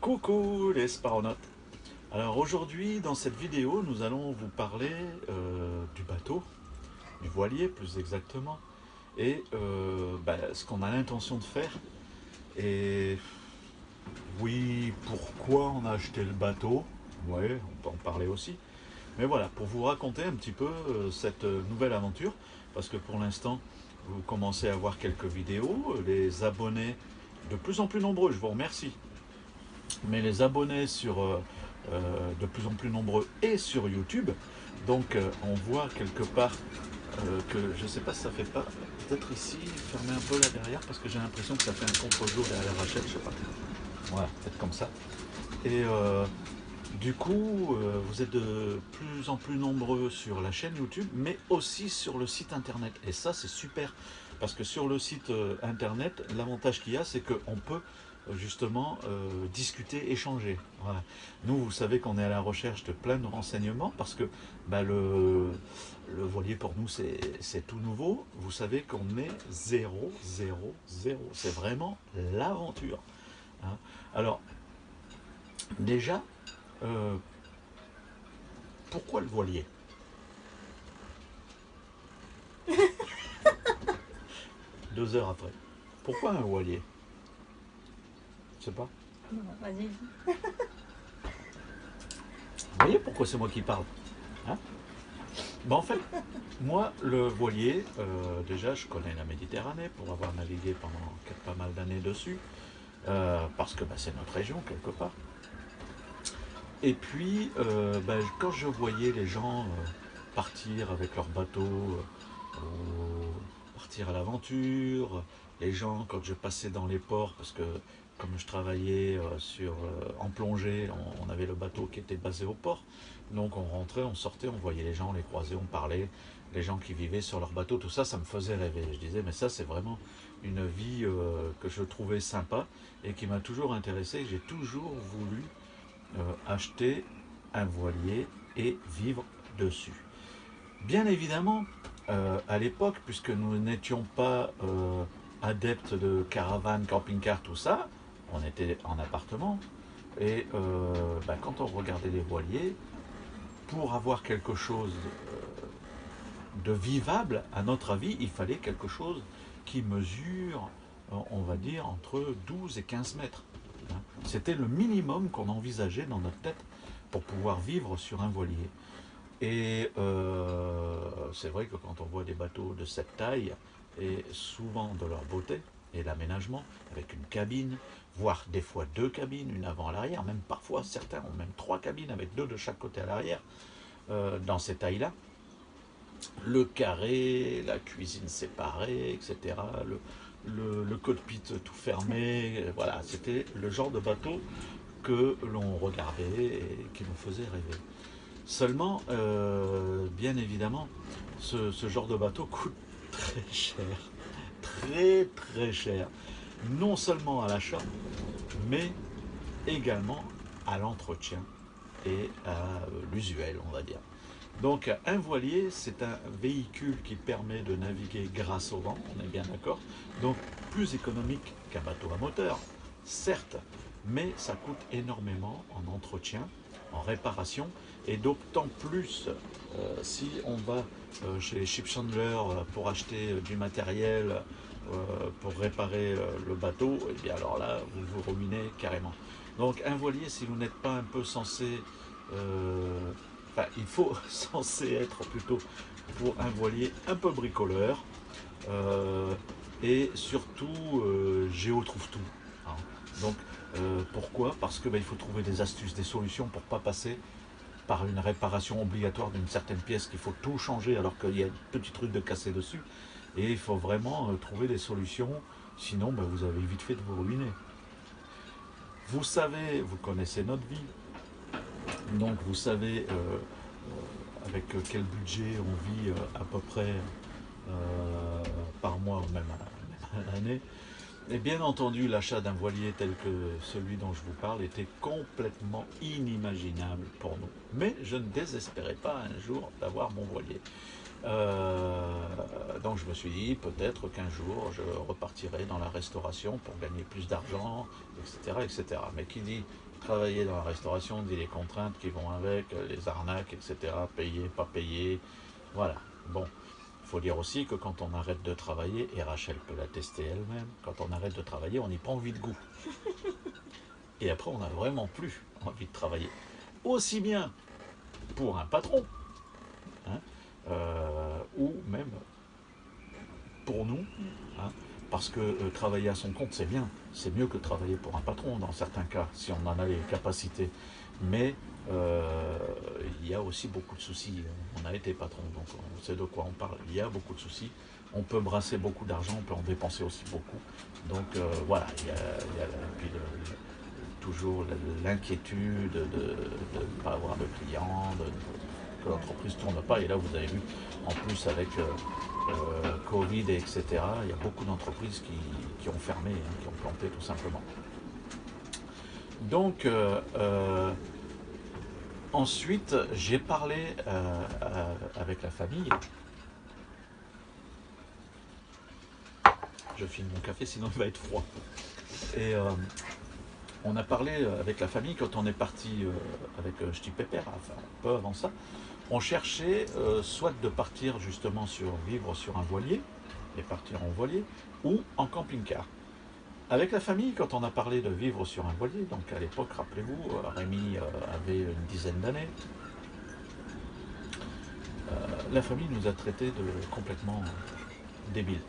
Coucou les sparonautes. Alors aujourd'hui dans cette vidéo nous allons vous parler du bateau, du voilier plus exactement, et ce qu'on a l'intention de faire. Et oui, pourquoi on a acheté le bateau, ouais, on peut en parler aussi. Mais voilà, pour vous raconter un petit peu cette nouvelle aventure, parce que pour l'instant vous commencez à voir quelques vidéos, les abonnés de plus en plus nombreux, je vous remercie. Mais les abonnés sur de plus en plus nombreux et sur YouTube. Donc on voit quelque part que je ne sais pas si ça fait pas. Peut-être ici, fermer un peu là derrière parce que j'ai l'impression que ça fait un contre-jour derrière Rachel, je sais pas. Voilà, peut-être comme ça. Et du coup, vous êtes de plus en plus nombreux sur la chaîne YouTube, mais aussi sur le site internet. Et ça, c'est super. Parce que sur le site internet, l'avantage qu'il y a, c'est qu'on peut justement discuter, échanger. Voilà. Nous, vous savez qu'on est à la recherche de plein de renseignements parce que bah, le voilier pour nous, c'est tout nouveau. Vous savez qu'on est 0, 0, 0. C'est vraiment l'aventure. Hein. Alors, déjà, euh, pourquoi le voilier? 2 heures après. Pourquoi un voilier? Je sais pas. Non, vas-y. Vous voyez pourquoi c'est moi qui parle, hein? En fait, moi, le voilier, déjà, je connais la Méditerranée pour avoir navigué pendant pas mal d'années dessus, parce que c'est notre région, quelque part. Et puis, quand je voyais les gens partir avec leur bateau, partir à l'aventure, les gens, quand je passais dans les ports, parce que comme je travaillais en plongée, on avait le bateau qui était basé au port, donc on rentrait, on sortait, on voyait les gens, on les croisait, on parlait, les gens qui vivaient sur leur bateau, tout ça, ça me faisait rêver. Je disais, mais ça, c'est vraiment une vie que je trouvais sympa et qui m'a toujours intéressé. J'ai toujours voulu acheter un voilier et vivre dessus. Bien évidemment, à l'époque, puisque nous n'étions pas adeptes de caravanes, camping-car, tout ça, on était en appartement. Et quand on regardait les voiliers, pour avoir quelque chose de vivable, à notre avis, il fallait quelque chose qui mesure, on va dire, entre 12 et 15 mètres. C'était le minimum qu'on envisageait dans notre tête pour pouvoir vivre sur un voilier. Et c'est vrai que quand on voit des bateaux de cette taille, et souvent de leur beauté et l'aménagement, avec une cabine, voire des fois 2 cabines, une avant à l'arrière, même parfois certains ont même 3 cabines avec 2 de chaque côté à l'arrière, dans ces tailles-là, le carré, la cuisine séparée, etc., le cockpit tout fermé, voilà, c'était le genre de bateau que l'on regardait et qui nous faisait rêver. Seulement, bien évidemment, ce genre de bateau coûte très cher. Très très cher. Non seulement à l'achat, mais également à l'entretien et à l'usuel, on va dire. Donc un voilier, c'est un véhicule qui permet de naviguer grâce au vent, on est bien d'accord. Donc plus économique qu'un bateau à moteur, certes, mais ça coûte énormément en entretien, en réparation, et d'autant plus si on va chez Ship Chandler pour acheter du matériel pour réparer le bateau, et bien alors là, vous vous ruinez carrément. Donc un voilier, si vous n'êtes pas un peu censé il faut censé être plutôt pour un voilier un peu bricoleur euh, et surtout Géo trouve tout. Hein. Donc pourquoi? Parce que il faut trouver des astuces, des solutions pour ne pas passer par une réparation obligatoire d'une certaine pièce qu'il faut tout changer alors qu'il y a un petit truc de cassé dessus. Et il faut vraiment trouver des solutions, sinon vous avez vite fait de vous ruiner. Vous savez, vous connaissez notre vie, donc vous savez avec quel budget on vit à peu près par mois ou même à l'année. Et bien entendu, l'achat d'un voilier tel que celui dont je vous parle était complètement inimaginable pour nous. Mais je ne désespérais pas un jour d'avoir mon voilier. Donc je me suis dit peut-être qu'un jour je repartirai dans la restauration pour gagner plus d'argent, etc., etc. Mais qui dit travailler dans la restauration dit les contraintes qui vont avec, les arnaques, etc., payer, pas payer, voilà. Bon, il faut dire aussi que quand on arrête de travailler, et Rachel peut l'attester elle-même, quand on arrête de travailler, on n'y prend envie de goût. Et après, on n'a vraiment plus envie de travailler. Aussi bien pour un patron, hein, ou même pour nous, hein, parce que travailler à son compte, c'est bien, c'est mieux que travailler pour un patron dans certains cas, si on en a les capacités. Mais il y a aussi beaucoup de soucis. On a été patron, donc on sait de quoi on parle. Il y a beaucoup de soucis. On peut brasser beaucoup d'argent, on peut en dépenser aussi beaucoup. Donc voilà, il y a puis toujours l'inquiétude de ne pas avoir de clients, que l'entreprise ne tourne pas. Et là, vous avez vu, en plus avec Covid, etc., il y a beaucoup d'entreprises qui ont fermé, hein, qui ont planté tout simplement. Donc, ensuite, j'ai parlé avec la famille. Je filme mon café, sinon il va être froid. Et on a parlé avec la famille quand on est parti avec Ch'ti Pépère, enfin un peu avant ça. On cherchait soit de partir justement vivre sur un voilier, et partir en voilier, ou en camping-car. Avec la famille, quand on a parlé de vivre sur un voilier, donc à l'époque, rappelez-vous, Rémi avait une dizaine d'années, la famille nous a traités de complètement débiles.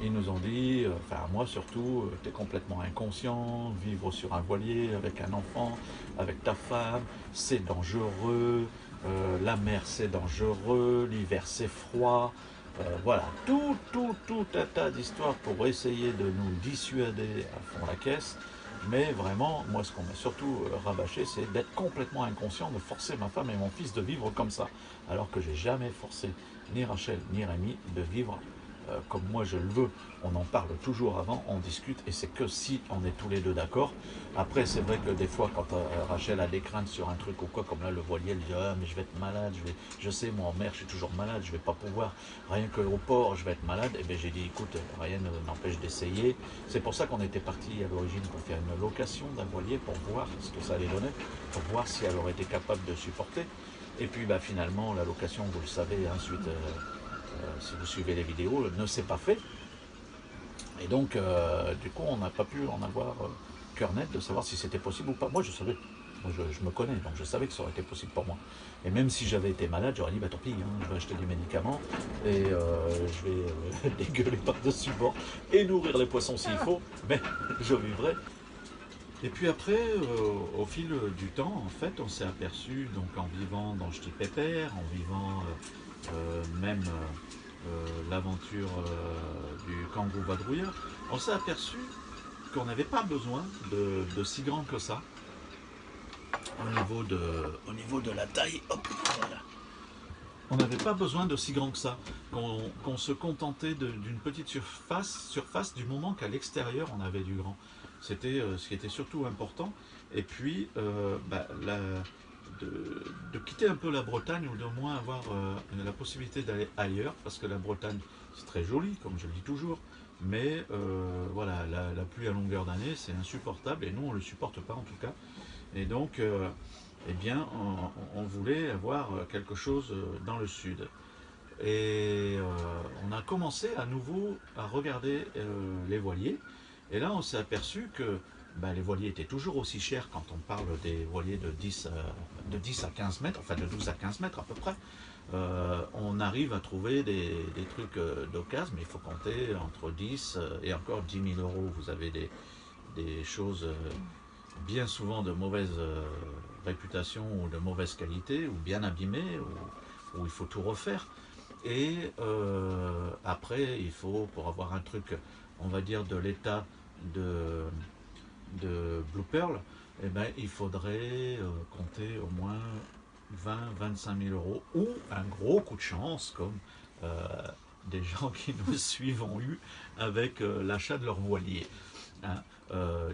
Ils nous ont dit, enfin moi surtout, tu es complètement inconscient, vivre sur un voilier avec un enfant, avec ta femme, c'est dangereux, la mer c'est dangereux, l'hiver c'est froid, voilà, tout un tas d'histoires pour essayer de nous dissuader à fond la caisse. Mais vraiment, moi ce qu'on m'a surtout rabâché, c'est d'être complètement inconscient, de forcer ma femme et mon fils de vivre comme ça. Alors que j'ai jamais forcé ni Rachel ni Rémi de vivre comme moi je le veux. On en parle toujours avant, on discute, et c'est que si on est tous les deux d'accord. Après, c'est vrai que des fois, quand Rachel a des craintes sur un truc ou quoi, comme là le voilier, elle dit ah mais je vais être malade, je sais moi en mer je suis toujours malade, je vais pas pouvoir, rien que au port je vais être malade. Et bien j'ai dit écoute, rien ne m'empêche d'essayer. C'est pour ça qu'on était parti à l'origine pour faire une location d'un voilier, pour voir ce que ça allait donner, pour voir si elle aurait été capable de supporter. Et puis bah, finalement la location, vous le savez, ensuite si vous suivez les vidéos, ne s'est pas fait. Et donc, du coup, on n'a pas pu en avoir cœur net de savoir si c'était possible ou pas. Moi, je savais. Moi, je me connais, donc je savais que ça aurait été possible pour moi. Et même si j'avais été malade, j'aurais dit, bah tant pis, hein, je vais acheter des médicaments et je vais dégueuler par-dessus bord et nourrir les poissons s'il faut, mais je vivrai. Et puis après, au fil du temps, en fait, on s'est aperçu, donc en vivant dans Ch'ti Pépère, en vivant même l'aventure du kangourou vadrouilleur, on s'est aperçu qu'on n'avait pas besoin de si grand que ça au niveau de la taille. Hop, voilà. On n'avait pas besoin de si grand que ça, qu'on se contentait d'une petite surface du moment qu'à l'extérieur on avait du grand. C'était ce qui était surtout important. Et puis, de quitter un peu la Bretagne, ou de moins avoir la possibilité d'aller ailleurs, parce que la Bretagne c'est très joli, comme je le dis toujours, mais voilà, la pluie à longueur d'année c'est insupportable, et nous on ne le supporte pas en tout cas. Et donc, eh bien, on voulait avoir quelque chose dans le sud. Et on a commencé à nouveau à regarder les voiliers. Et là, on s'est aperçu que ben, les voiliers étaient toujours aussi chers quand on parle des voiliers de 10 à 15 mètres, enfin de 12 à 15 mètres à peu près. On arrive à trouver des trucs d'occasion, mais il faut compter entre 10 et encore 10 000 euros. Vous avez des choses bien souvent de mauvaise réputation ou de mauvaise qualité, ou bien abîmées, où il faut tout refaire. Et après, il faut, pour avoir un truc, on va dire, de l'état de Blue Pearl, eh ben, il faudrait compter au moins 20-25 000 euros, ou un gros coup de chance, comme des gens qui nous suivent ont eu avec l'achat de leur voilier. Hein.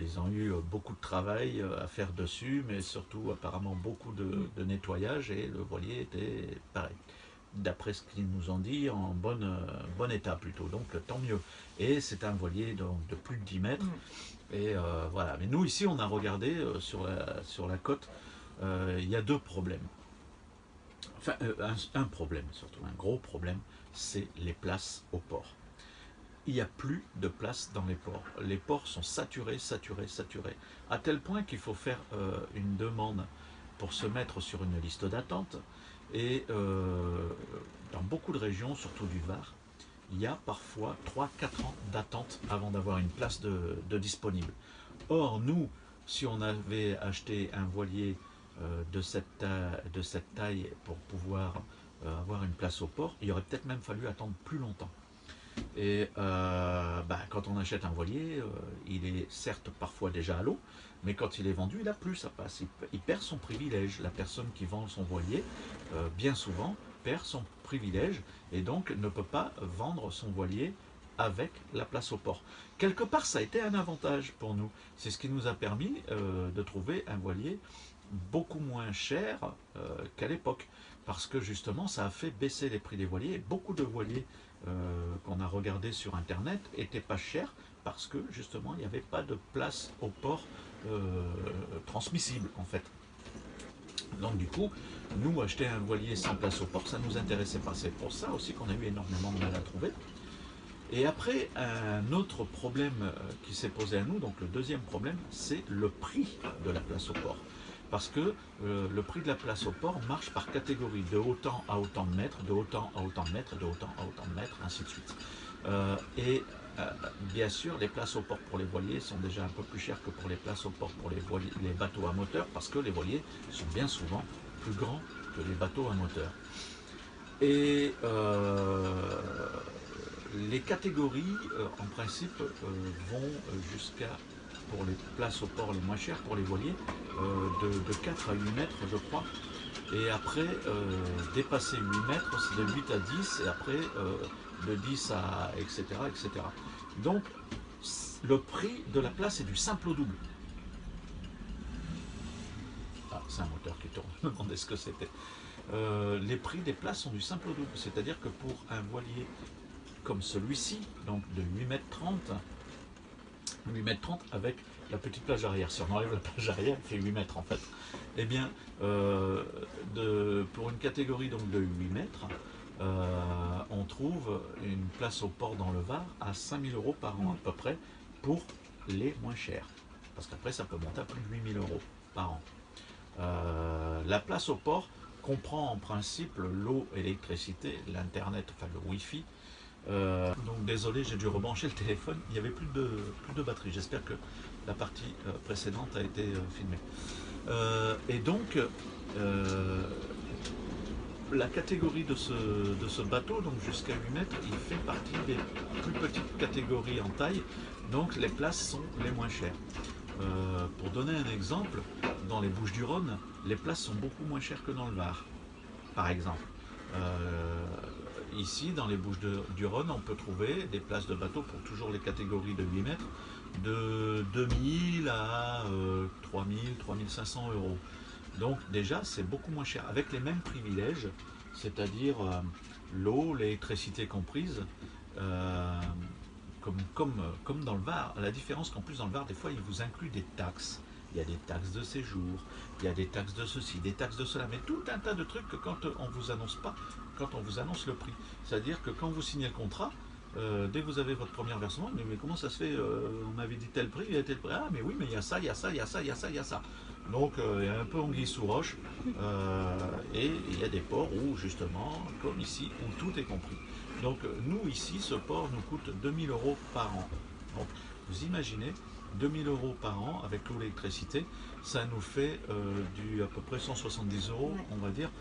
Ils ont eu beaucoup de travail à faire dessus, mais surtout apparemment beaucoup de nettoyage, et le voilier était pareil. D'après ce qu'ils nous ont dit, en bon état plutôt, donc tant mieux. Et c'est un voilier donc, de plus de 10 mètres. Et voilà. Mais nous ici, on a regardé sur la côte, il y a deux problèmes. Enfin, un problème surtout, un gros problème, c'est les places au port. Il n'y a plus de place dans les ports. Les ports sont saturés, saturés, saturés, à tel point qu'il faut faire une demande pour se mettre sur une liste d'attente. Et dans beaucoup de régions, surtout du Var, il y a parfois 3-4 ans d'attente avant d'avoir une place de disponible. Or, nous, si on avait acheté un voilier de cette taille pour pouvoir avoir une place au port, il aurait peut-être même fallu attendre plus longtemps. Et quand on achète un voilier, il est certes parfois déjà à l'eau, mais quand il est vendu, il n'a plus sa place. Il perd son privilège. La personne qui vend son voilier, bien souvent, perd son privilège et donc ne peut pas vendre son voilier avec la place au port. Quelque part, ça a été un avantage pour nous. C'est ce qui nous a permis de trouver un voilier beaucoup moins cher qu'à l'époque, parce que justement, ça a fait baisser les prix des voiliers. Beaucoup de voiliers qu'on a regardés sur Internet étaient pas chers parce que justement, il n'y avait pas de place au port transmissible en fait. Donc du coup, nous acheter un voilier sans place au port, ça ne nous intéressait pas. C'est pour ça aussi qu'on a eu énormément de mal à trouver. Et après, un autre problème qui s'est posé à nous, donc le deuxième problème, c'est le prix de la place au port. Parce que le prix de la place au port marche par catégorie, de autant à autant de mètres, de autant à autant de mètres, de autant à autant de mètres, ainsi de suite. Bien sûr, les places au port pour les voiliers sont déjà un peu plus chères que pour les places au port pour les bateaux à moteur, parce que les voiliers sont bien souvent plus grands que les bateaux à moteur. Et les catégories, en principe, vont jusqu'à, pour les places au port les moins chères, pour les voiliers, de 4 à 8 mètres, je crois. Et après, dépasser 8 mètres, c'est de 8 à 10, et après, de 10 à etc., etc. Donc, le prix de la place est du simple au double. Ah, c'est un moteur qui tourne, je me demandais ce que c'était. Les prix des places sont du simple au double, c'est-à-dire que pour un voilier comme celui-ci, donc de 8 mètres 30 avec la petite plage arrière. Si on enlève la plage arrière, il fait 8 mètres en fait. Eh bien, pour une catégorie donc de 8 mètres, on trouve une place au port dans le Var à 5 000 € par an à peu près pour les moins chers. Parce qu'après, ça peut monter à plus de 8 000 € par an. La place au port comprend en principe l'eau, l'électricité, l'internet, enfin le wifi. Donc désolé, j'ai dû rebrancher le téléphone, il n'y avait plus de batterie. J'espère que la partie précédente a été filmée. Et donc, la catégorie de ce bateau, donc jusqu'à 8 mètres, il fait partie des plus petites catégories en taille, donc les places sont les moins chères. Pour donner un exemple, dans les Bouches-du-Rhône, les places sont beaucoup moins chères que dans le Var, par exemple. Ici, dans les Bouches-du-Rhône, on peut trouver des places de bateau pour toujours les catégories de 8 mètres, de 2000 à 3000, 3500 €. Donc déjà, c'est beaucoup moins cher, avec les mêmes privilèges, c'est-à-dire l'eau, l'électricité comprise, comme dans le Var. La différence qu'en plus dans le Var, des fois, il vous inclut des taxes. Il y a des taxes de séjour, il y a des taxes de ceci, des taxes de cela, mais tout un tas de trucs que quand on vous annonce pas, quand on vous annonce le prix. C'est-à-dire que quand vous signez le contrat, dès que vous avez votre premier versement, mais comment ça se fait, on m'avait dit tel prix, il y a tel prix, ah mais oui, mais il y a ça, il y a ça, il y a ça, il y a ça, il y a ça. Donc il y a un peu anguille sous roche, et il y a des ports où justement, comme ici, où tout est compris. Donc nous ici, ce port nous coûte 2000 € par an. Donc vous imaginez, 2000 € par an avec l'eau, l'électricité, ça nous fait à peu près 170 €, on va dire,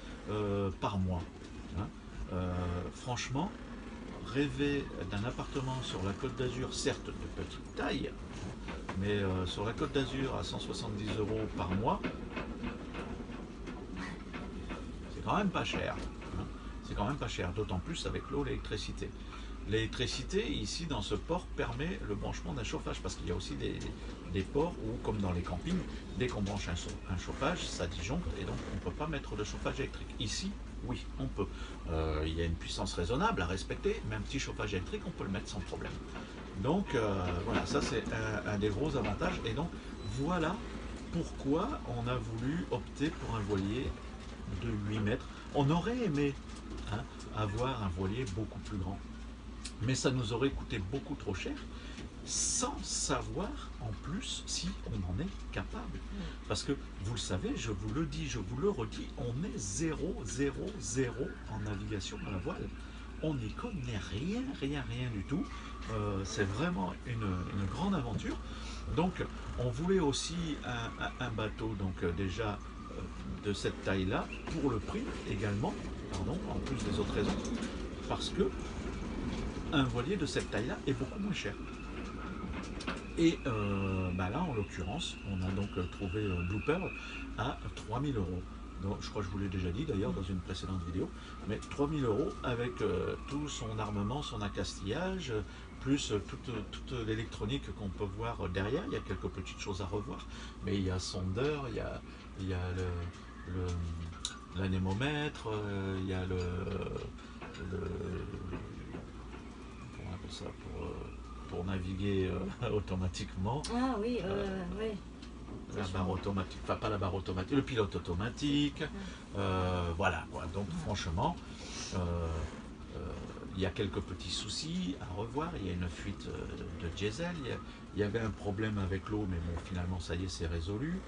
par mois. Hein. Franchement, rêver d'un appartement sur la Côte d'Azur, certes de petite taille, mais sur la Côte d'Azur à 170 € par mois, c'est quand même pas cher. Hein. C'est quand même pas cher, d'autant plus avec l'eau, l'électricité. L'électricité, ici, dans ce port, permet le branchement d'un chauffage, parce qu'il y a aussi des ports où, comme dans les campings, dès qu'on branche un chauffage, ça disjoncte, et donc on ne peut pas mettre de chauffage électrique. Ici, oui, on peut. Il y a une puissance raisonnable à respecter, mais un petit chauffage électrique, on peut le mettre sans problème. Donc, voilà, ça c'est un des gros avantages, et donc, voilà pourquoi on a voulu opter pour un voilier de 8 mètres. On aurait aimé, hein, avoir un voilier beaucoup plus grand, mais ça nous aurait coûté beaucoup trop cher, sans savoir en plus si on en est capable. Parce que vous le savez, je vous le dis, je vous le redis, on est 0, 0, 0 en navigation à la voile. On n'y connaît rien, rien, rien du tout. C'est vraiment une grande aventure. Donc on voulait aussi un bateau, donc déjà de cette taille-là, pour le prix également, pardon, en plus des autres raisons, parce que un voilier de cette taille-là est beaucoup moins cher. Et là, en l'occurrence, on a donc trouvé Blue Pearl à 3000 euros. Donc, je crois que je vous l'ai déjà dit d'ailleurs dans une précédente vidéo, mais 3000 euros avec tout son armement, son accastillage, plus toute l'électronique qu'on peut voir derrière. Il y a quelques petites choses à revoir, mais il y a sondeur, il y a l'anémomètre, il y a le comment on appelle ça pour naviguer automatiquement. Ah oui, oui. La barre automatique, enfin pas la barre automatique, le pilote automatique, voilà quoi. Donc franchement, euh, il y a quelques petits soucis à revoir. Il y a une fuite de diesel, il y avait un problème avec l'eau, mais bon finalement ça y est, c'est résolu.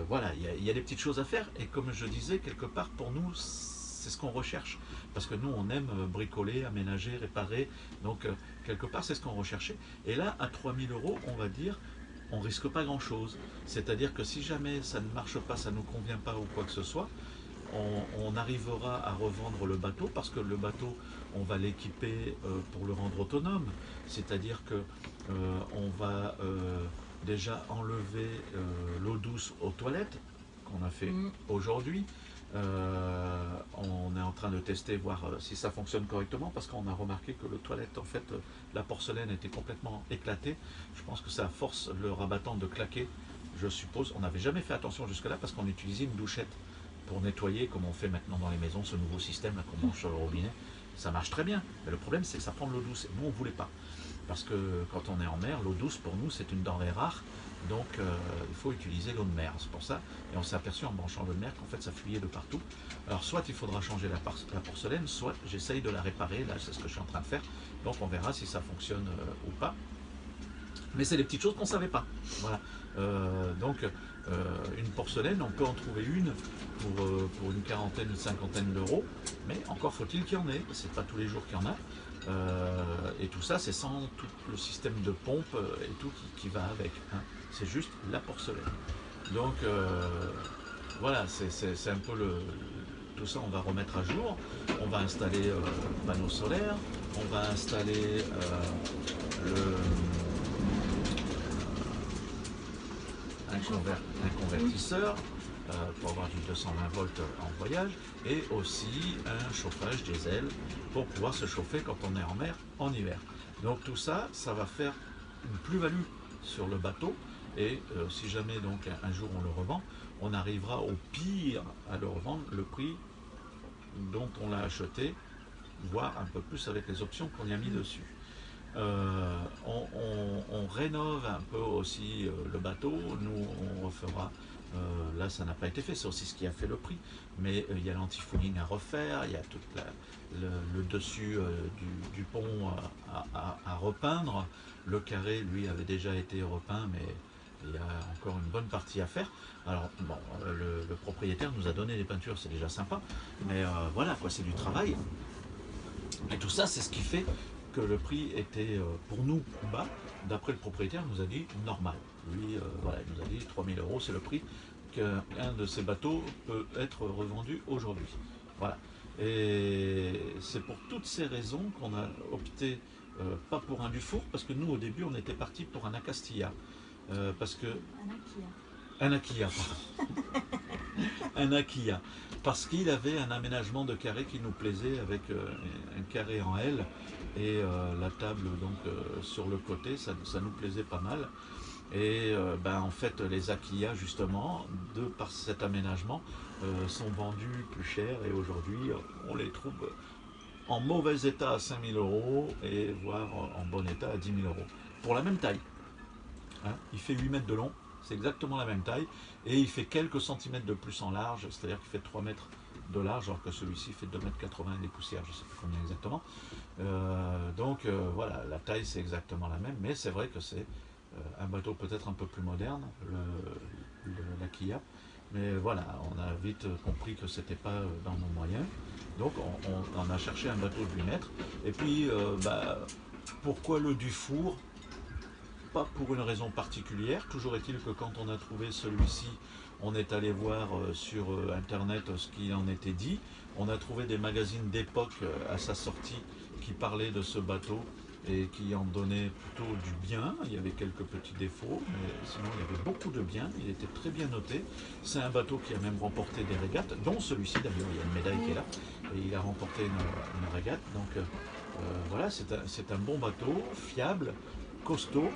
Voilà, il y a des petites choses à faire, et comme je disais, quelque part pour nous, c'est ce qu'on recherche. Parce que nous, on aime bricoler, aménager, réparer. Donc, quelque part, c'est ce qu'on recherchait. Et là, à 3000 euros, on va dire, on risque pas grand-chose. C'est-à-dire que si jamais ça ne marche pas, ça ne nous convient pas ou quoi que ce soit, on arrivera à revendre le bateau, parce que le bateau, on va l'équiper pour le rendre autonome. C'est-à-dire que on va déjà enlever l'eau douce aux toilettes, qu'on a fait aujourd'hui. On est en train de tester, voir si ça fonctionne correctement, parce qu'on a remarqué que le toilette, en fait, la porcelaine était complètement éclatée. Je pense que ça force le rabattant de claquer, je suppose. On n'avait jamais fait attention jusque-là, parce qu'on utilisait une douchette pour nettoyer, comme on fait maintenant dans les maisons, ce nouveau système là qu'on branche sur le robinet. Ça marche très bien, mais le problème c'est que ça prend de l'eau douce, et nous on ne voulait pas. Parce que quand on est en mer, l'eau douce pour nous c'est une denrée rare, donc il faut utiliser l'eau de mer, c'est pour ça. Et on s'est aperçu en branchant l'eau de mer qu'en fait ça fuyait de partout. Alors soit il faudra changer la porcelaine, soit j'essaye de la réparer, là c'est ce que je suis en train de faire. Donc on verra si ça fonctionne ou pas. Mais c'est des petites choses qu'on ne savait pas. Voilà. Donc une porcelaine, on peut en trouver une pour une quarantaine, une cinquantaine d'euros, mais encore faut-il qu'il y en ait. C'est pas tous les jours qu'il y en a. Et tout ça, c'est sans tout le système de pompe et tout qui va avec. Hein. C'est juste la porcelaine. Donc voilà, c'est un peu tout ça, on va remettre à jour. On va installer panneaux solaires, on va installer un convertisseur pour avoir du 220 volts en voyage, et aussi un chauffage diesel pour pouvoir se chauffer quand on est en mer en hiver. Donc tout ça, ça va faire une plus-value sur le bateau, et si jamais donc un jour on le revend, on arrivera au pire à le revendre le prix dont on l'a acheté, voire un peu plus avec les options qu'on y a mis dessus. On rénove un peu aussi le bateau. Nous, on refera. Là, ça n'a pas été fait, c'est aussi ce qui a fait le prix. Mais il y a l'antifouling à refaire, il y a tout le dessus du pont à repeindre. Le carré, lui, avait déjà été repeint, mais il y a encore une bonne partie à faire. Alors, bon, le propriétaire nous a donné des peintures, c'est déjà sympa. Mais voilà, quoi, c'est du travail. Et tout ça, c'est ce qui fait que le prix était pour nous bas. D'après le propriétaire, il nous a dit normal. Lui, voilà, il nous a dit 3000 euros, c'est le prix qu'un de ces bateaux peut être revendu aujourd'hui. Voilà. Et c'est pour toutes ces raisons qu'on a opté pas pour un Dufour, parce que nous, au début, on était parti pour un Acastilla. Parce que. Un Akia. Un Akia, pardon. un Akia, parce qu'il avait un aménagement de carré qui nous plaisait avec un carré en L et la table donc sur le côté, ça nous plaisait pas mal. Et en fait, les Akia, justement, par cet aménagement, sont vendus plus cher et aujourd'hui, on les trouve en mauvais état à 5 000 € et voire en bon état à 10 000 € pour la même taille. Hein. Il fait 8 mètres de long, c'est exactement la même taille, et il fait quelques centimètres de plus en large, c'est-à-dire qu'il fait 3 mètres de large, alors que celui-ci fait 2,80 m des poussières, je ne sais pas combien exactement. Voilà, la taille c'est exactement la même, mais c'est vrai que c'est un bateau peut-être un peu plus moderne, la Kia. Mais voilà, on a vite compris que c'était pas dans nos moyens. Donc on a cherché un bateau de 8 mètres. Et puis, pourquoi le Dufour? Pas pour une raison particulière. Toujours est-il que quand on a trouvé celui-ci, on est allé voir sur internet ce qu'il en était dit. On a trouvé des magazines d'époque à sa sortie qui parlaient de ce bateau et qui en donnaient plutôt du bien. Il y avait quelques petits défauts, mais sinon il y avait beaucoup de bien. Il était très bien noté. C'est un bateau qui a même remporté des régates, dont celui-ci d'ailleurs, il y a une médaille qui est là, et il a remporté une régate. Donc voilà, c'est un bon bateau, fiable, costaud.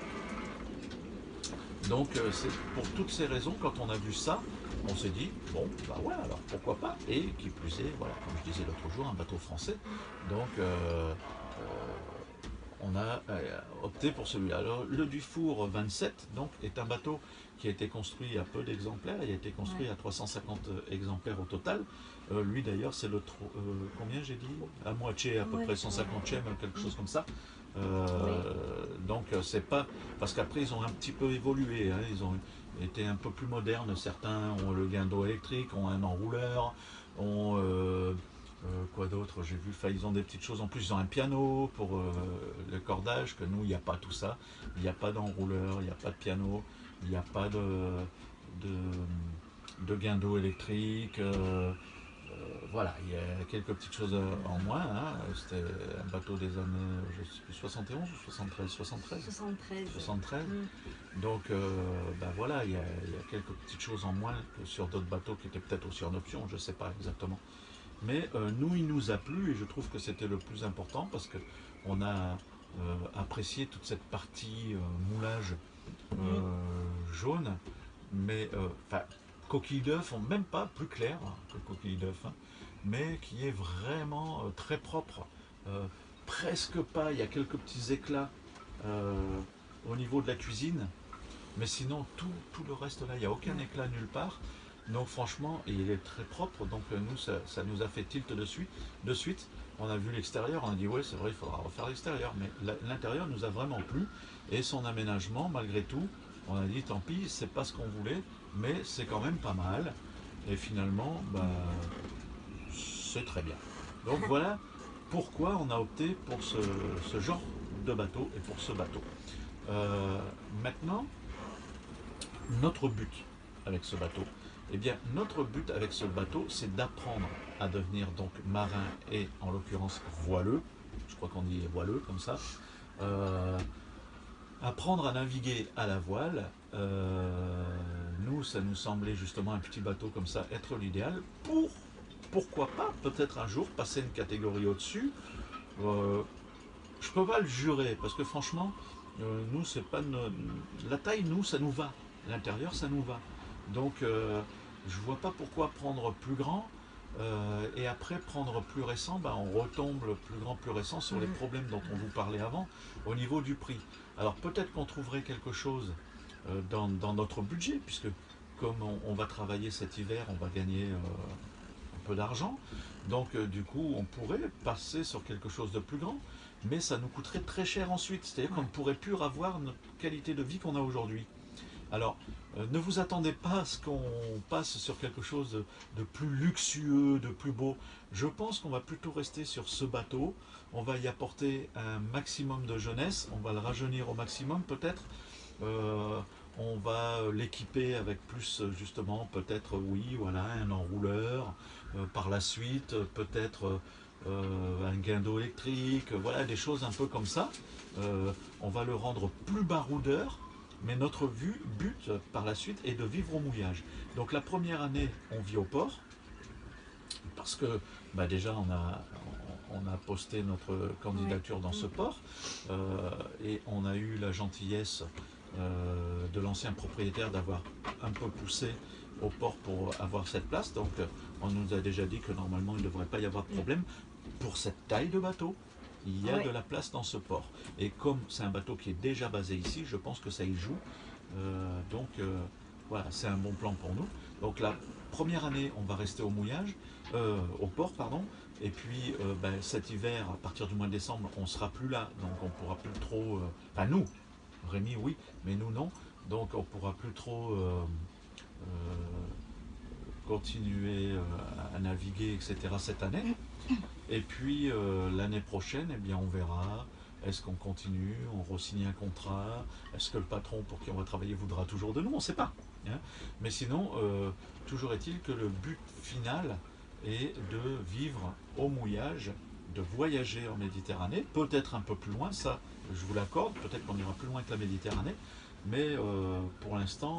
Donc c'est pour toutes ces raisons, quand on a vu ça, on s'est dit, bon, bah ouais, alors pourquoi pas. Et qui plus est, voilà, comme je disais l'autre jour, un bateau français. Donc on a opté pour celui-là. Alors le Dufour 27 donc, est un bateau qui a été construit à peu d'exemplaires. Il a été construit à 350 exemplaires au total. Lui d'ailleurs, c'est le combien j'ai dit? À moitié, à peu près 150e, quelque chose comme ça. Donc c'est pas parce qu'après ils ont un petit peu évolué, hein, ils ont été un peu plus modernes. Certains ont le guindeau électrique, ont un enrouleur, ont quoi d'autre j'ai vu, ils ont des petites choses en plus, ils ont un piano pour le cordage, que nous il n'y a pas tout ça, il n'y a pas d'enrouleur, il n'y a pas de piano, il n'y a pas de guindeau électrique. Voilà, il y a quelques petites choses en moins. Hein. C'était un bateau des années, je sais plus, 71 ou 73, 73 73. 73. Donc, voilà, il y a quelques petites choses en moins que sur d'autres bateaux qui étaient peut-être aussi en option, je ne sais pas exactement. Mais nous, il nous a plu et je trouve que c'était le plus important parce qu'on a apprécié toute cette partie moulage jaune, mais coquille d'œuf, même pas plus clair que coquille d'œuf, hein, mais qui est vraiment très propre. Euh, Presque pas, il y a quelques petits éclats au niveau de la cuisine, mais sinon tout le reste là, il n'y a aucun éclat nulle part. Donc franchement, il est très propre, donc nous ça nous a fait tilt de suite. On a vu l'extérieur, on a dit ouais c'est vrai il faudra refaire l'extérieur, mais l'intérieur nous a vraiment plu, et son aménagement malgré tout, on a dit tant pis, c'est pas ce qu'on voulait, mais c'est quand même pas mal, et finalement c'est très bien. Donc voilà pourquoi on a opté pour ce genre de bateau et pour ce bateau. Maintenant, notre but avec ce bateau, eh bien, notre but avec ce bateau, c'est d'apprendre à devenir donc marin et en l'occurrence voileux. Je crois qu'on dit voileux comme ça. Apprendre à naviguer à la voile. Nous, ça nous semblait justement un petit bateau comme ça être l'idéal pour, pourquoi pas, peut-être un jour passer une catégorie au-dessus. Je peux pas le jurer parce que franchement, nous, c'est pas la taille, nous, ça nous va. L'intérieur, ça nous va. Donc, je vois pas pourquoi prendre plus grand et après prendre plus récent. On retombe le plus grand, plus récent sur les problèmes dont on vous parlait avant au niveau du prix. Alors peut-être qu'on trouverait quelque chose dans notre budget, puisque comme on va travailler cet hiver, on va gagner un peu d'argent. Donc du coup, on pourrait passer sur quelque chose de plus grand, mais ça nous coûterait très cher ensuite. C'est-à-dire qu'on ne pourrait plus avoir notre qualité de vie qu'on a aujourd'hui. Alors, ne vous attendez pas à ce qu'on passe sur quelque chose de plus luxueux, de plus beau. Je pense qu'on va plutôt rester sur ce bateau. On va y apporter un maximum de jeunesse. On va le rajeunir au maximum peut-être. On va l'équiper avec plus justement peut-être oui voilà un enrouleur. Par la suite peut-être un guindeau électrique. Voilà des choses un peu comme ça. On va le rendre plus baroudeur. Mais notre but par la suite est de vivre au mouillage. Donc la première année, on vit au port, parce que bah déjà on a posté notre candidature dans ce port, et on a eu la gentillesse de l'ancien propriétaire d'avoir un peu poussé au port pour avoir cette place. Donc on nous a déjà dit que normalement il ne devrait pas y avoir de problème. Pour cette taille de bateau, il y a de la place dans ce port. Et comme c'est un bateau qui est déjà basé ici, je pense que ça y joue. Donc voilà, c'est un bon plan pour nous. Donc la première année, on va rester au mouillage, au port, pardon. Et puis cet hiver, à partir du mois de décembre, on ne sera plus là. Donc on ne pourra plus trop... Enfin nous, Rémi oui, mais nous non. Donc on ne pourra plus trop continuer à naviguer, etc. cette année. Et puis l'année prochaine, eh bien, on verra. Est-ce qu'on continue, on re-signe un contrat? Est-ce que le patron pour qui on va travailler voudra toujours de nous? On ne sait pas. Hein. Mais sinon, toujours est-il que le but final est de vivre au mouillage, de voyager en Méditerranée, peut-être un peu plus loin, ça je vous l'accorde, peut-être qu'on ira plus loin que la Méditerranée, mais pour l'instant,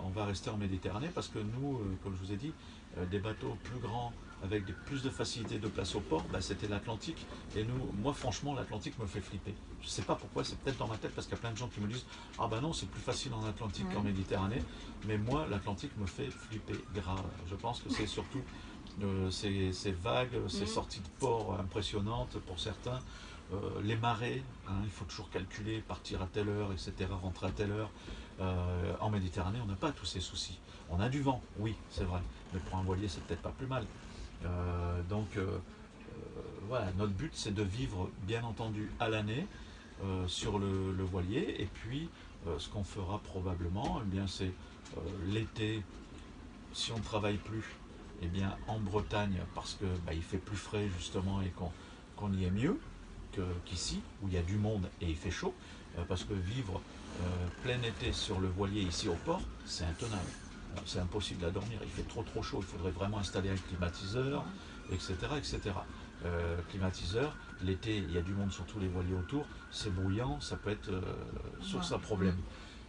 on va rester en Méditerranée parce que nous, comme je vous ai dit, des bateaux plus grands avec plus de facilité de place au port, bah, c'était l'Atlantique. Et nous, moi franchement, l'Atlantique me fait flipper. Je ne sais pas pourquoi, c'est peut-être dans ma tête parce qu'il y a plein de gens qui me disent ah bah non, c'est plus facile en Atlantique qu'en Méditerranée. Mais moi, l'Atlantique me fait flipper grave. Je pense que c'est surtout ces vagues, ces sorties de port impressionnantes pour certains. Les marées, hein, il faut toujours calculer, partir à telle heure, etc., rentrer à telle heure. En Méditerranée, on n'a pas tous ces soucis. On a du vent, oui, c'est vrai, mais pour un voilier, c'est peut-être pas plus mal. Donc voilà, notre but c'est de vivre bien entendu à l'année sur le voilier, et puis ce qu'on fera probablement, eh bien c'est l'été, si on ne travaille plus, eh bien en Bretagne, parce que bah, il fait plus frais justement et qu'on y est mieux qu'ici, où il y a du monde et il fait chaud, parce que vivre plein été sur le voilier ici au port, c'est intenable. C'est impossible à dormir, il fait trop chaud, il faudrait vraiment installer un climatiseur, etc. etc. Climatiseur, l'été il y a du monde sur tous les voiliers autour, c'est bruyant, ça peut être source à problème.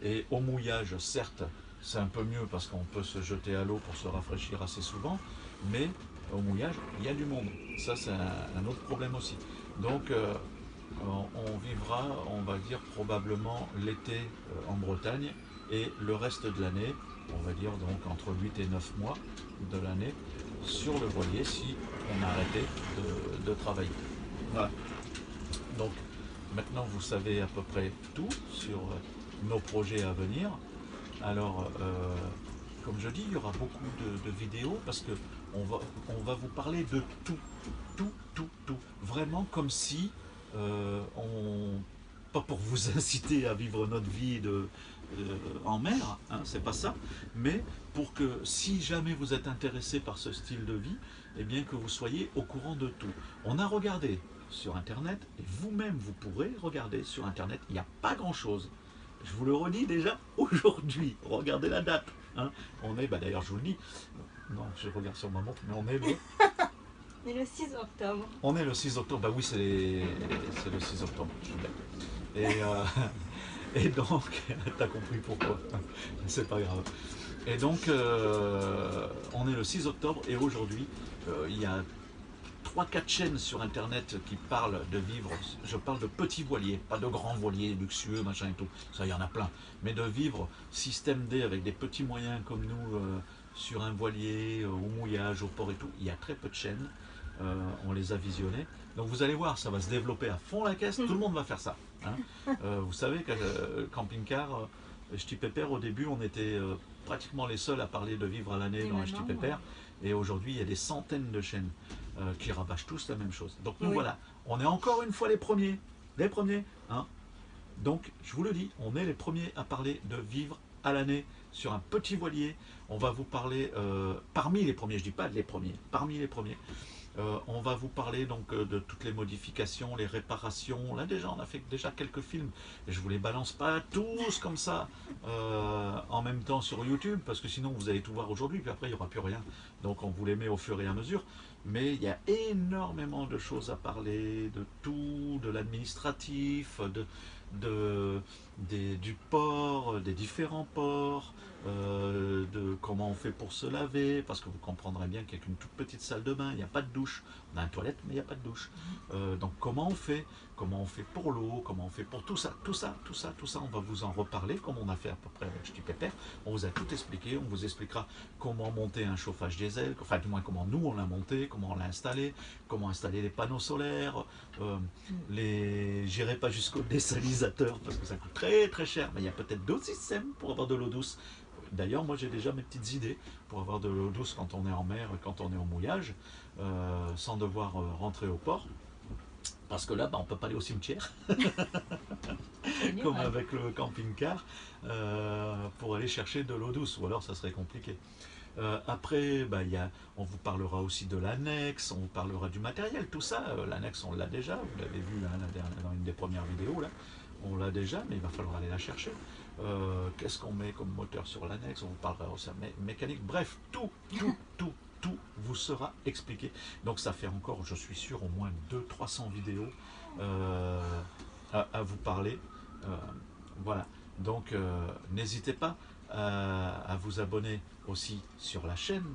Et au mouillage, certes, c'est un peu mieux parce qu'on peut se jeter à l'eau pour se rafraîchir assez souvent, mais au mouillage, il y a du monde. Ça, c'est un autre problème aussi. Donc, on vivra, on va dire, probablement l'été en Bretagne et le reste de l'année, on va dire donc entre 8 et 9 mois de l'année, sur le voilier si on a arrêté de travailler. Voilà. Donc maintenant vous savez à peu près tout sur nos projets à venir. Alors comme je dis, il y aura beaucoup de vidéos parce que on va vous parler de tout. Vraiment comme si pas pour vous inciter à vivre notre vie en mer, hein, c'est pas ça, mais pour que si jamais vous êtes intéressé par ce style de vie, eh bien que vous soyez au courant de tout. On a regardé sur internet, et vous-même vous pourrez regarder sur internet, il n'y a pas grand-chose. Je vous le redis déjà aujourd'hui, regardez la date. Hein. On est, bah d'ailleurs je vous le dis, non je regarde sur ma montre, mais on est le... On est le 6 octobre. On est le 6 octobre, bah oui c'est le 6 octobre, je suis bête. Et donc, t'as compris pourquoi, c'est pas grave. Et donc, on est le 6 octobre et aujourd'hui, il y a 3-4 chaînes sur internet qui parlent de vivre, je parle de petits voiliers, pas de grands voiliers luxueux, machin et tout, ça il y en a plein, mais de vivre système D avec des petits moyens comme nous sur un voilier, au mouillage, au port et tout, il y a très peu de chaînes, on les a visionnées. Donc vous allez voir, ça va se développer à fond la caisse, tout le monde va faire ça. Hein. Vous savez que camping-car, Ch'ti Pépère, au début, on était pratiquement les seuls à parler de vivre à l'année dans un Ch'ti Pépère. Et aujourd'hui, il y a des centaines de chaînes qui rabâchent tous la même chose. Donc nous voilà, on est encore une fois les premiers. Les premiers. Hein. Donc je vous le dis, on est les premiers à parler de vivre à l'année sur un petit voilier. On va vous parler, parmi les premiers, je dis pas les premiers, parmi les premiers. On va vous parler donc de toutes les modifications, les réparations. Là déjà, on a fait déjà quelques films. Et je vous les balance pas tous comme ça en même temps sur YouTube, parce que sinon vous allez tout voir aujourd'hui, puis après il n'y aura plus rien. Donc on vous les met au fur et à mesure. Mais il y a énormément de choses à parler, de tout, de l'administratif, du port, des différents ports, de comment on fait pour se laver, parce que vous comprendrez bien qu'avec une toute petite salle de bain, il n'y a pas de douche. On a une toilette, mais il n'y a pas de douche. Donc comment on fait pour l'eau, comment on fait pour tout ça, on va vous en reparler, comme on a fait à peu près avec Ch'ti Pépère. On vous a tout expliqué, on vous expliquera comment monter un chauffage diesel, enfin du moins comment nous on l'a monté, comment on l'a installé, comment installer les panneaux solaires, j'irai pas jusqu'au désalisateur parce que ça coûte très très cher, mais il y a peut-être d'autres systèmes pour avoir de l'eau douce. D'ailleurs, moi j'ai déjà mes petites idées pour avoir de l'eau douce quand on est en mer et quand on est au mouillage, sans devoir rentrer au port. Parce que là, on ne peut pas aller au cimetière, comme avec le camping-car, pour aller chercher de l'eau douce, ou alors ça serait compliqué. Après, on vous parlera aussi de l'annexe, on vous parlera du matériel, tout ça. L'annexe, on l'a déjà, vous l'avez vu hein, dans une des premières vidéos, là. On l'a déjà, mais il va falloir aller la chercher. Qu'est-ce qu'on met comme moteur sur l'annexe? On vous parlera aussi de mécanique. Bref, tout vous sera expliqué. Donc ça fait encore, je suis sûr, au moins 200-300 vidéos à vous parler. Voilà. Donc n'hésitez pas à vous abonner aussi sur la chaîne,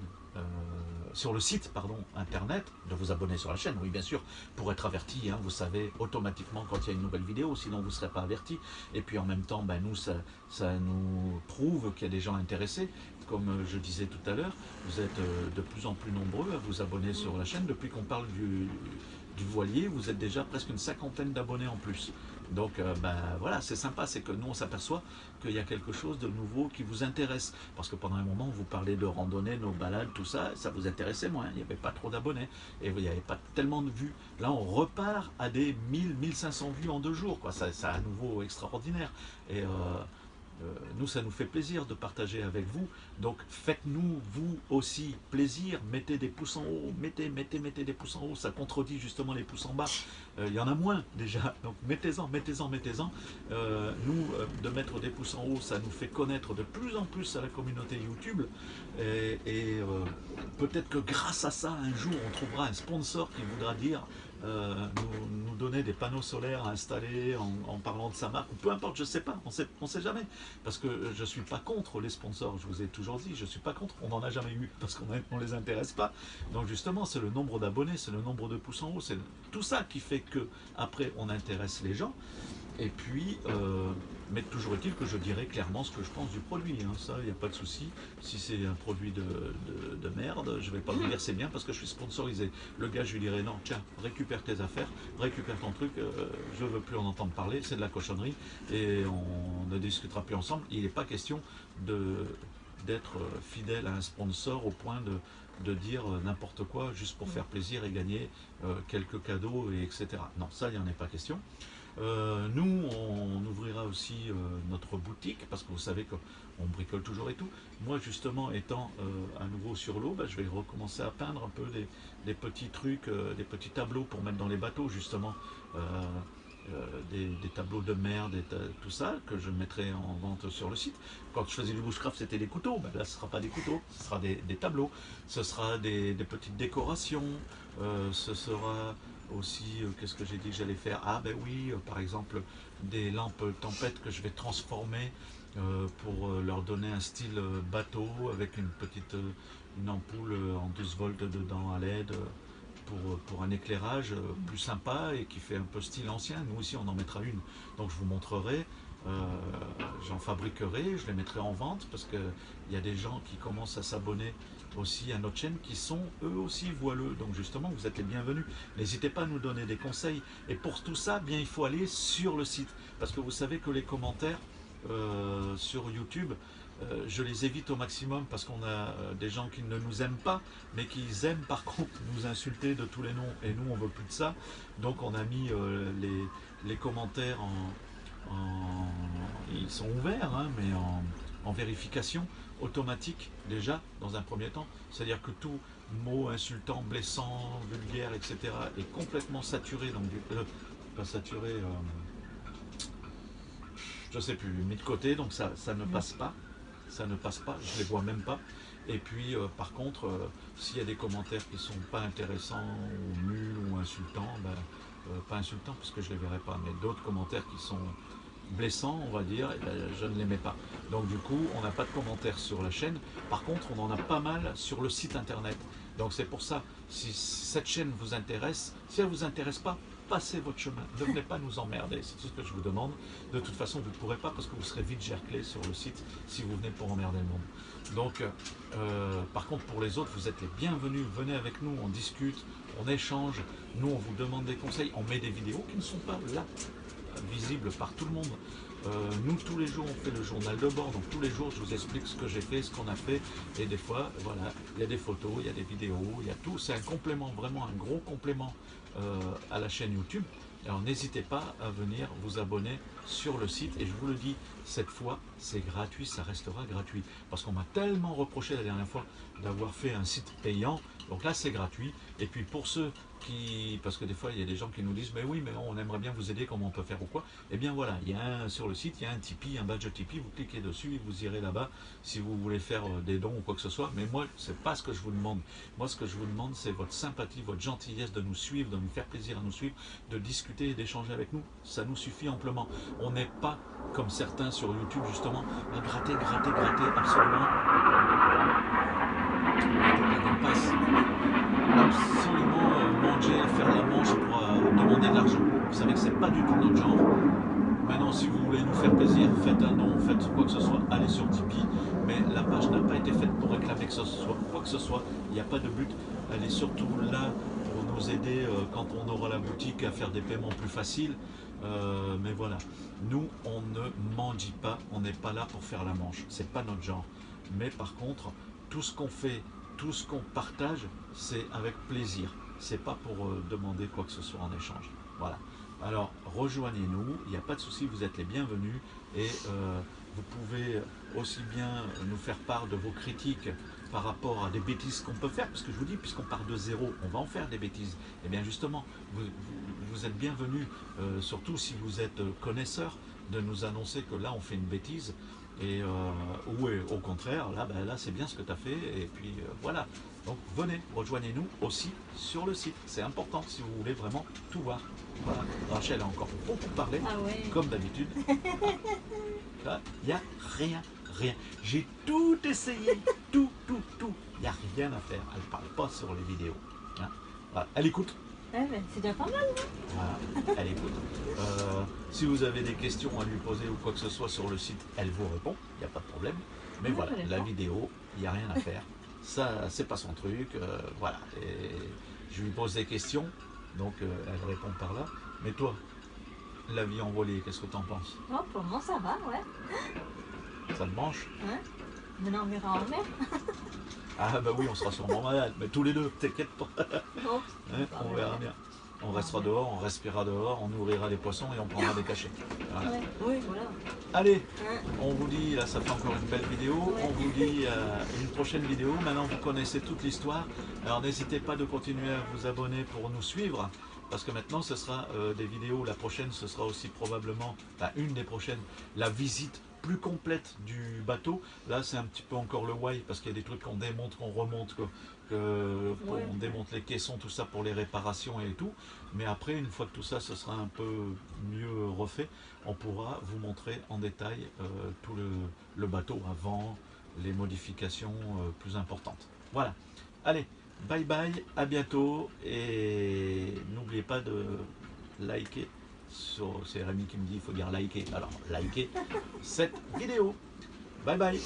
sur le site internet, de vous abonner sur la chaîne, oui bien sûr, pour être averti, hein, vous savez automatiquement quand il y a une nouvelle vidéo, sinon vous ne serez pas averti. Et puis en même temps, nous, ça nous prouve qu'il y a des gens intéressés. Comme je disais tout à l'heure, vous êtes de plus en plus nombreux à vous abonner sur la chaîne. Depuis qu'on parle du voilier, vous êtes déjà presque une 50aine d'abonnés en plus. Donc voilà, c'est sympa, c'est que nous on s'aperçoit qu'il y a quelque chose de nouveau qui vous intéresse. Parce que pendant un moment, vous parlez de randonnée, nos balades, tout ça, ça vous intéressait moins. Il n'y avait pas trop d'abonnés et il n'y avait pas tellement de vues. Là, on repart à des 1000-1500 vues en 2 jours, quoi. C'est à nouveau extraordinaire. Et nous, ça nous fait plaisir de partager avec vous. Donc, faites-nous, vous aussi, plaisir. Mettez des pouces en haut. Mettez des pouces en haut. Ça contredit justement les pouces en bas. Il y en a moins déjà. Donc, mettez-en. Nous, de mettre des pouces en haut, ça nous fait connaître de plus en plus à la communauté YouTube. Et peut-être que grâce à ça, un jour, on trouvera un sponsor qui voudra dire nous donner des panneaux solaires à installer en parlant de sa marque, ou peu importe, je ne sais pas, on sait jamais. Parce que je ne suis pas contre les sponsors, je vous ai toujours dit, je ne suis pas contre, on n'en a jamais eu, parce qu'on ne les intéresse pas. Donc justement, c'est le nombre d'abonnés, c'est le nombre de pouces en haut, c'est tout ça qui fait que après on intéresse les gens. Et puis, mais toujours est-il que je dirais clairement ce que je pense du produit. Hein. Ça, il n'y a pas de souci. Si c'est un produit de merde, je ne vais pas vous dire c'est bien parce que je suis sponsorisé. Le gars, je lui dirais non, tiens, récupère tes affaires, récupère ton truc, je ne veux plus en entendre parler, c'est de la cochonnerie et on ne discutera plus ensemble. Il n'est pas question d'être fidèle à un sponsor au point de dire n'importe quoi juste pour faire plaisir et gagner quelques cadeaux, etc. Non, ça, il n'y en est pas question. Nous, on ouvrira aussi notre boutique parce que vous savez qu'on bricole toujours et tout. Moi, justement, étant à nouveau sur l'eau, je vais recommencer à peindre un peu des petits trucs, des petits tableaux pour mettre dans les bateaux, justement. Des tableaux de mer, tout ça, que je mettrai en vente sur le site. Quand je faisais du bushcraft, c'était des couteaux. Là, ce ne sera pas des couteaux, ce sera des tableaux. Ce sera des petites décorations. Ce sera aussi, qu'est-ce que j'ai dit que j'allais faire? Ah ben oui, par exemple, des lampes tempête que je vais transformer pour leur donner un style bateau avec une ampoule en 12 volts dedans à LED. Pour un éclairage plus sympa et qui fait un peu style ancien. Nous aussi on en mettra une, donc je vous montrerai, j'en fabriquerai, je les mettrai en vente parce qu'il y a des gens qui commencent à s'abonner aussi à notre chaîne qui sont eux aussi voileux, donc justement vous êtes les bienvenus. N'hésitez pas à nous donner des conseils et pour tout ça, bien il faut aller sur le site parce que vous savez que les commentaires sur YouTube, je les évite au maximum parce qu'on a des gens qui ne nous aiment pas, mais qui aiment par contre nous insulter de tous les noms, et nous on veut plus de ça. Donc on a mis les commentaires ils sont ouverts, hein, mais en vérification automatique déjà dans un premier temps. C'est-à-dire que tout mot insultant, blessant, vulgaire, etc. est complètement saturé, donc pas saturé, je sais plus, mis de côté, donc ça ne passe pas. Ça ne passe pas, je les vois même pas. Et puis par contre, s'il y a des commentaires qui sont pas intéressants ou nuls ou insultants, pas insultants parce que je les verrai pas, mais d'autres commentaires qui sont blessant, on va dire, et ben, je ne l'aimais pas. Donc du coup, on n'a pas de commentaires sur la chaîne. Par contre, on en a pas mal sur le site internet. Donc c'est pour ça, si cette chaîne vous intéresse, si elle ne vous intéresse pas, passez votre chemin. Ne venez pas nous emmerder, c'est tout ce que je vous demande. De toute façon, vous ne pourrez pas parce que vous serez vite gerclé sur le site si vous venez pour emmerder le monde. Donc, par contre, pour les autres, vous êtes les bienvenus. Venez avec nous, on discute, on échange. Nous, on vous demande des conseils. On met des vidéos qui ne sont pas là, visibles par tout le monde. Nous, tous les jours, on fait le journal de bord. Donc, tous les jours, je vous explique ce que j'ai fait, ce qu'on a fait. Et des fois, voilà, il y a des photos, il y a des vidéos, il y a tout. C'est un complément, vraiment un gros complément à la chaîne YouTube. Alors, n'hésitez pas à venir vous abonner sur le site. Et je vous le dis, cette fois, c'est gratuit, ça restera gratuit. Parce qu'on m'a tellement reproché la dernière fois d'avoir fait un site payant. Donc là, c'est gratuit. Et puis, pour ceux parce que des fois il y a des gens qui nous disent mais oui mais on aimerait bien vous aider, comment on peut faire ou quoi, et bien voilà, il y a sur le site il y a un Tipeee, un badge Tipeee, vous cliquez dessus et vous irez là-bas si vous voulez faire des dons ou quoi que ce soit. Mais moi c'est pas ce que je vous demande. Moi ce que je vous demande c'est votre sympathie, votre gentillesse de nous suivre, de nous faire plaisir à nous suivre, de discuter et d'échanger avec nous, ça nous suffit amplement. On n'est pas comme certains sur YouTube justement à gratter absolument absolument manger, faire la manche pour demander de l'argent. Vous savez que c'est pas du tout notre genre. Maintenant, si vous voulez nous faire plaisir, faites un don, faites quoi que ce soit, allez sur Tipeee. Mais la page n'a pas été faite pour réclamer que ce soit quoi que ce soit. Il n'y a pas de but. Elle est surtout là pour nous aider quand on aura la boutique à faire des paiements plus faciles. Mais voilà, nous, on ne mendie pas. On n'est pas là pour faire la manche. C'est pas notre genre. Mais par contre, tout ce qu'on fait, tout ce qu'on partage, c'est avec plaisir. C'est pas pour demander quoi que ce soit en échange. Voilà. Alors, rejoignez-nous, il n'y a pas de souci, vous êtes les bienvenus. Et vous pouvez aussi bien nous faire part de vos critiques par rapport à des bêtises qu'on peut faire, parce que je vous dis, puisqu'on part de zéro, on va en faire des bêtises. Et bien justement, vous êtes bienvenus, surtout si vous êtes connaisseur, de nous annoncer que là, on fait une bêtise. Et ou au contraire, là, ben, là c'est bien ce que tu as fait, et puis voilà. Donc venez, rejoignez-nous aussi sur le site, c'est important si vous voulez vraiment tout voir. Voilà. Rachel a encore beaucoup parlé, Ah ouais. comme d'habitude. Là, il n'y a rien. J'ai tout essayé, tout. Il n'y a rien à faire, elle ne parle pas sur les vidéos. Hein. Voilà. Elle écoute. Ouais, ben, c'est déjà pas mal, non? Voilà, elle écoute. Si vous avez des questions à lui poser ou quoi que ce soit sur le site, elle vous répond, il n'y a pas de problème. Mais voilà, la vidéo, il n'y a rien à faire. Ça, c'est pas son truc. Voilà. Et je lui pose des questions, donc elle répond par là. Mais toi, la vie envolée, qu'est-ce que tu en penses? Oh, pour le moment, ça va, ouais. Ça te branche? Hein? Maintenant, on verra en mer. Ah bah oui, on sera sûrement malade, mais tous les deux, t'inquiète pas. Bon, Hein, on verra bien. On restera dehors, on respirera dehors, on nourrira les poissons et on prendra des cachets. Voilà. ouais. Oui, voilà. Allez, Hein? on vous dit, là ça fait encore une belle vidéo, Ouais. on vous dit une prochaine vidéo. Maintenant vous connaissez toute l'histoire, alors n'hésitez pas de continuer à vous abonner pour nous suivre, parce que maintenant ce sera des vidéos, la prochaine ce sera aussi probablement, une des prochaines, la visite plus complète du bateau. Là c'est un petit peu encore le why, parce qu'il y a des trucs qu'on démonte, qu'on remonte, on démonte les caissons, tout ça pour les réparations et tout. Mais après, une fois que tout ça, ce sera un peu mieux refait, on pourra vous montrer en détail tout le bateau avant, les modifications plus importantes. Voilà. Allez, bye bye, à bientôt, et n'oubliez pas de liker. C'est Rémi qui me dit qu'il faut dire liker. Alors, likez cette vidéo. Bye bye.